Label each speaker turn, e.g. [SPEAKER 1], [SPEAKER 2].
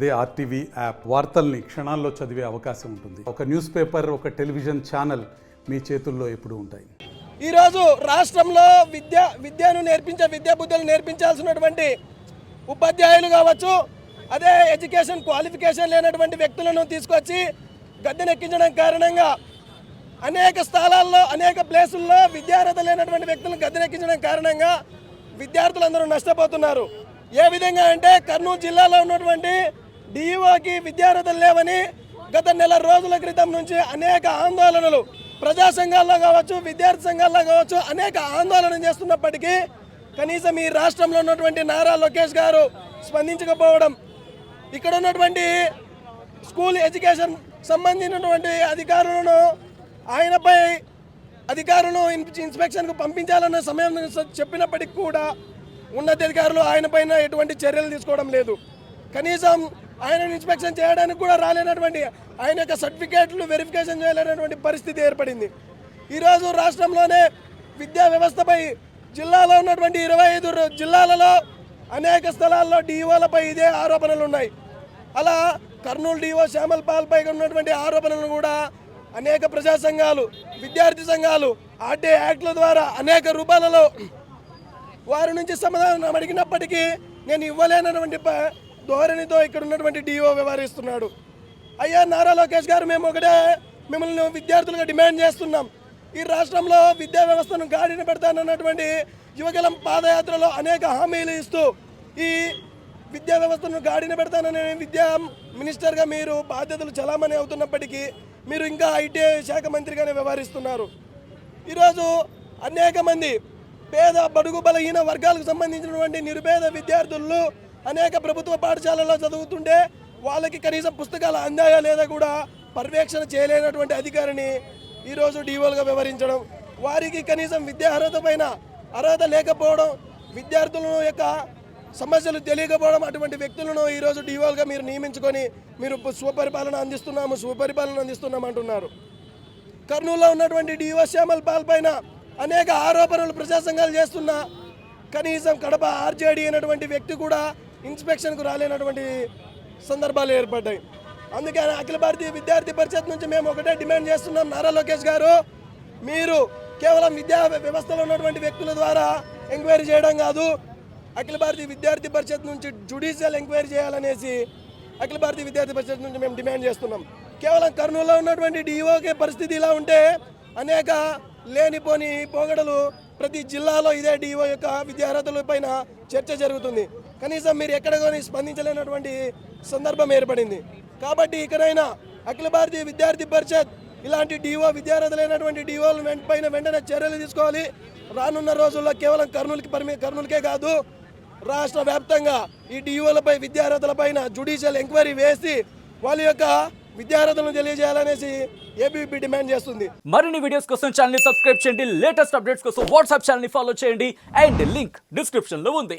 [SPEAKER 1] అదే RTV app వార్తల్ని క్షణాల్లో చదివే అవకాశం ఉంటుంది. ఒక న్యూస్ పేపర్, ఒక టెలివిజన్ ఛానల్ మీ చేతుల్లో ఎప్పుడూ ఉంటాయి.
[SPEAKER 2] ఈరోజు రాష్ట్రంలో విద్యను నేర్పించే విద్యాబుద్ధులు నేర్పించాల్సినటువంటి ఉపాధ్యాయులు కావచ్చు, అదే ఎడ్యుకేషన్ క్వాలిఫికేషన్ లేనటువంటి వ్యక్తులను తీసుకొచ్చి గద్దెనెక్కించడం కారణంగా అనేక స్థలాల్లో అనేక ప్లేసుల్లో విద్యార్హత లేనటువంటి వ్యక్తులను గద్దెనెక్కించడం కారణంగా విద్యార్థులందరూ నష్టపోతున్నారు. ఏ విధంగా అంటే కర్నూలు జిల్లాలో ఉన్నటువంటి డిఈఓకి విద్యార్హతలు లేవని గత నెల రోజుల క్రితం నుంచి అనేక ఆందోళనలు ప్రజా సంఘాల్లో కావచ్చు, విద్యార్థి సంఘాల్లో కావచ్చు అనేక ఆందోళన చేస్తున్నప్పటికీ కనీసం ఈ రాష్ట్రంలో ఉన్నటువంటి నారా లోకేష్ గారు స్పందించకపోవడం, ఇక్కడ ఉన్నటువంటి స్కూల్ ఎడ్యుకేషన్ సంబంధించినటువంటి అధికారులను ఆయనపై అధికారులను ఇన్స్పెక్షన్కు పంపించాలన్న సమయం చెప్పినప్పటికీ కూడా ఉన్నతాధికారులు ఆయన పైన ఎటువంటి చర్యలు తీసుకోవడం లేదు. కనీసం ఆయన ఇన్స్పెక్షన్ చేయడానికి కూడా రాలేనటువంటి, ఆయన యొక్క సర్టిఫికేట్లు వెరిఫికేషన్ చేయలేనటువంటి పరిస్థితి ఏర్పడింది. ఈరోజు రాష్ట్రంలోనే విద్యా వ్యవస్థపై జిల్లాలో ఉన్నటువంటి 25 జిల్లాలలో అనేక స్థలాల్లో డిఓలపై ఇదే ఆరోపణలు ఉన్నాయి. అలా కర్నూలు డిఓ శ్యామల్ పాల్పై ఉన్నటువంటి ఆరోపణలను కూడా అనేక ప్రజా సంఘాలు, విద్యార్థి సంఘాలు ఆర్టీ యాక్ట్ల ద్వారా అనేక రూపాలలో వారి నుంచి సమాధానం అడిగినప్పటికీ నేను ఇవ్వలేనటువంటి ధోరణితో ఇక్కడ ఉన్నటువంటి డిఓ వ్యవహరిస్తున్నాడు. అయ్యా నారా లోకేష్ గారు, మేము ఒకటే మిమ్మల్ని విద్యార్థులుగా డిమాండ్ చేస్తున్నాం. ఈ రాష్ట్రంలో విద్యా వ్యవస్థను గాడిన పెడతానన్నటువంటి యువగలం పాదయాత్రలో అనేక హామీలు ఇస్తూ ఈ విద్యా వ్యవస్థను గాడిన పెడతాననే విద్యా మినిస్టర్గా మీరు బాధ్యతలు చలామణి అవుతున్నప్పటికీ మీరు ఇంకా ఐటీ శాఖ మంత్రిగానే వ్యవహరిస్తున్నారు. ఈరోజు అనేక మంది పేద బడుగు బలహీన వర్గాలకు సంబంధించినటువంటి నిరుపేద విద్యార్థులు అనేక ప్రభుత్వ పాఠశాలలో చదువుతుంటే వాళ్ళకి కనీసం పుస్తకాలు అందాయా లేదా కూడా పర్యవేక్షణ చేయలేనటువంటి అధికారిని ఈరోజు డిఓలుగా వ్యవహరించడం, వారికి కనీసం విద్యా అర్హత పైన అర్హత లేకపోవడం, విద్యార్థుల యొక్క సమస్యలు తెలియకపోవడం, అటువంటి వ్యక్తులను ఈరోజు డిఓలుగా మీరు నియమించుకొని మీరు సుపరిపాలన అందిస్తున్నాం అంటున్నారు. కర్నూలులో ఉన్నటువంటి డిఓ శ్యామల్ పాల్ పైన అనేక ఆరోపణలు ప్రజా సంఘాలు చేస్తున్నా కనీసం కడప ఆర్జేడీ అనేటువంటి వ్యక్తి కూడా ఇన్స్పెక్షన్కు రాలేనటువంటి సందర్భాలు ఏర్పడ్డాయి. అందుకని అఖిల భారతీయ విద్యార్థి పరిషత్ నుంచి మేము ఒకటే డిమాండ్ చేస్తున్నాం, నారా లోకేష్ గారు, మీరు కేవలం విద్యా వ్యవస్థలో ఉన్నటువంటి వ్యక్తుల ద్వారా ఎంక్వైరీ చేయడం కాదు, అఖిల భారతీయ విద్యార్థి పరిషత్ నుంచి జ్యుడిషియల్ ఎంక్వైరీ చేయాలనేసి అఖిల భారతీయ విద్యార్థి పరిషత్ నుంచి మేము డిమాండ్ చేస్తున్నాం. కేవలం కర్నూలులో ఉన్నటువంటి డిఓకే పరిస్థితి ఇలా ఉంటే అనేక లేనిపోని పోగడలు ప్రతి జిల్లాలో ఇదే డిఓ యొక్క విద్యార్హతల పైన చర్చ జరుగుతుంది. కనీసం మీరు ఎక్కడ కానీ స్పందించలేనటువంటి సందర్భం ఏర్పడింది. కాబట్టి ఇకనైనా అఖిల భారతీయ విద్యార్థి పరిషత్ ఇలాంటి డిఓ విద్యార్హత లేనటువంటి డిఓల పైన వెంటనే చర్యలు తీసుకోవాలి. రానున్న రోజుల్లో కేవలం కర్నూలుకే కాదు రాష్ట్ర వ్యాప్తంగా ఈ డిఓలపై విద్యార్హతల పైన జ్యుడిషియల్ ఎంక్వైరీ వేసి వాళ్ళ యొక్క విద్యార్హతలను తెలియజేయాలనేసి ఏబీవీపీ డిమాండ్ చేస్తుంది.
[SPEAKER 3] మరిన్ని వీడియోస్ కోసం ఛానల్ ని సబ్స్క్రైబ్ చేయండి, లేటెస్ట్ అప్డేట్స్ కోసం వాట్సాప్ ఛానల్ ని ఫాలో చేయండి అండ్ లింక్ డిస్క్రిప్షన్ లో ఉంది.